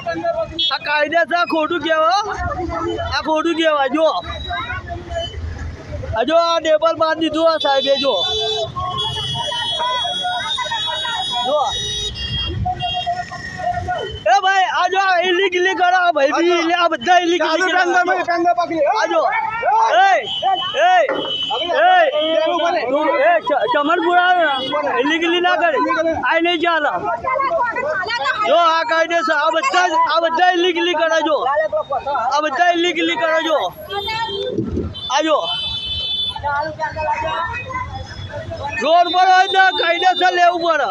આ કાયદેસર ખોટું કહેવા, આ ખોટું કહેવાય. જો હજુ આ ટેબલ બાંધી દીધું આ સાહેબે. જો જો એ ભાઈ આ જો ઇલીગલી કરો ભાઈ બી, આ બધા ઇલીગલી આ જો ચમનપુરા ઇલીગલી ના કરે, આ નહીં ચાલે. જો આ કાયદેસર આ બધા ઇલીગલી કરે. જો આ બધા ઇલીગલી કરે. જો આ જો રોડ પર હોય તો કાયદેસર લેવું પડે.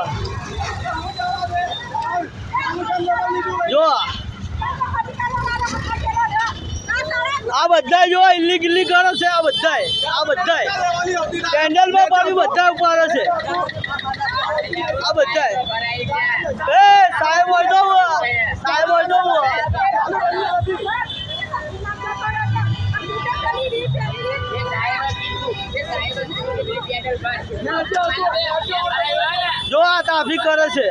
જો આ બધા જો ઇલીગલી કરે છે. આ બધા કેન્ડલમાં પાણી બધા ઉપાડે છે. આ બધા એ સાહેબ હોય તો સાહેબ હોય તો જો આ ટ્રાફિક કરે છે.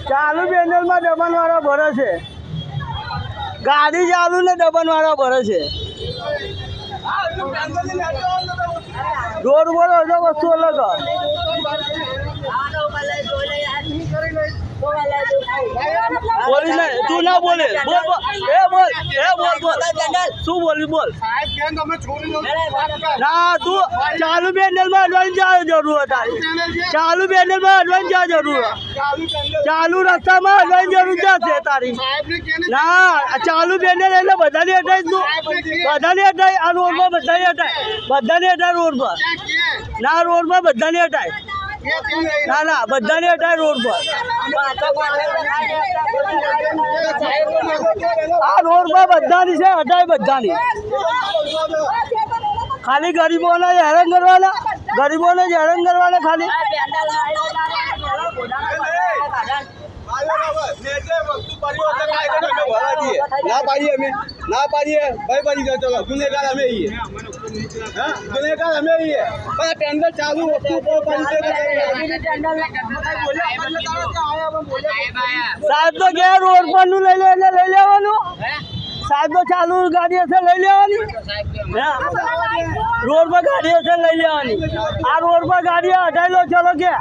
ચાલુ પેન્ડલમાં દબાણ વાળા ભરે છે. ગાડી ચાલુ ને દબાણ વાળા ભરે છે. રોડ બોલો તો વસ્તુ અલગ. બોલી ને તું ના બોલે. બોલ બોલ શું બોલી બોલ. ના તું ચાલુ પેન્ડલમાં અડવાની ક્યાં જરૂર હતી? ચાલુ પેન્ડલમાં અડવાની ક્યાં જરૂર? ચાલુ રસ્તામાં અડવાની જરૂર ક્યાં છે તારી? ના ચાલુ પેન્ડલ એટલે બધાને હટાય તું, બધાને હટાય. આ રોડમાં બધાને હટાય, બધાને હટાય રોડ પર. ના રોડમાં બધાને હટાય. ના ના બધાને હટાય રોડ પર. આ રોડ પર બધાની છે, હટાય બધાની. ખાલી ગરીબોને જ હેરાન કરવાના, ગરીબોને જ હેરાન કરવાના ખાલી. ના પાડીએ અમે, ના પાડીએ ભાઈ પાડી કરતો ગુનેગાર અમે છીએ. હા ગુનેગાર અમે છીએ. પણ ટેન્ડર ચાલુ વસ્તુ સાહેબ તો કે રોડ પર નું લઈ લે એટલે લઈ લેવાનું. સાહેબ તો ચાલુ ગાડી હશે લઈ લેવાની. રોડ પર ગાડી હશે લઈ લેવાની. આ રોડ પર ગાડી હટાઈ લો ચલો કે.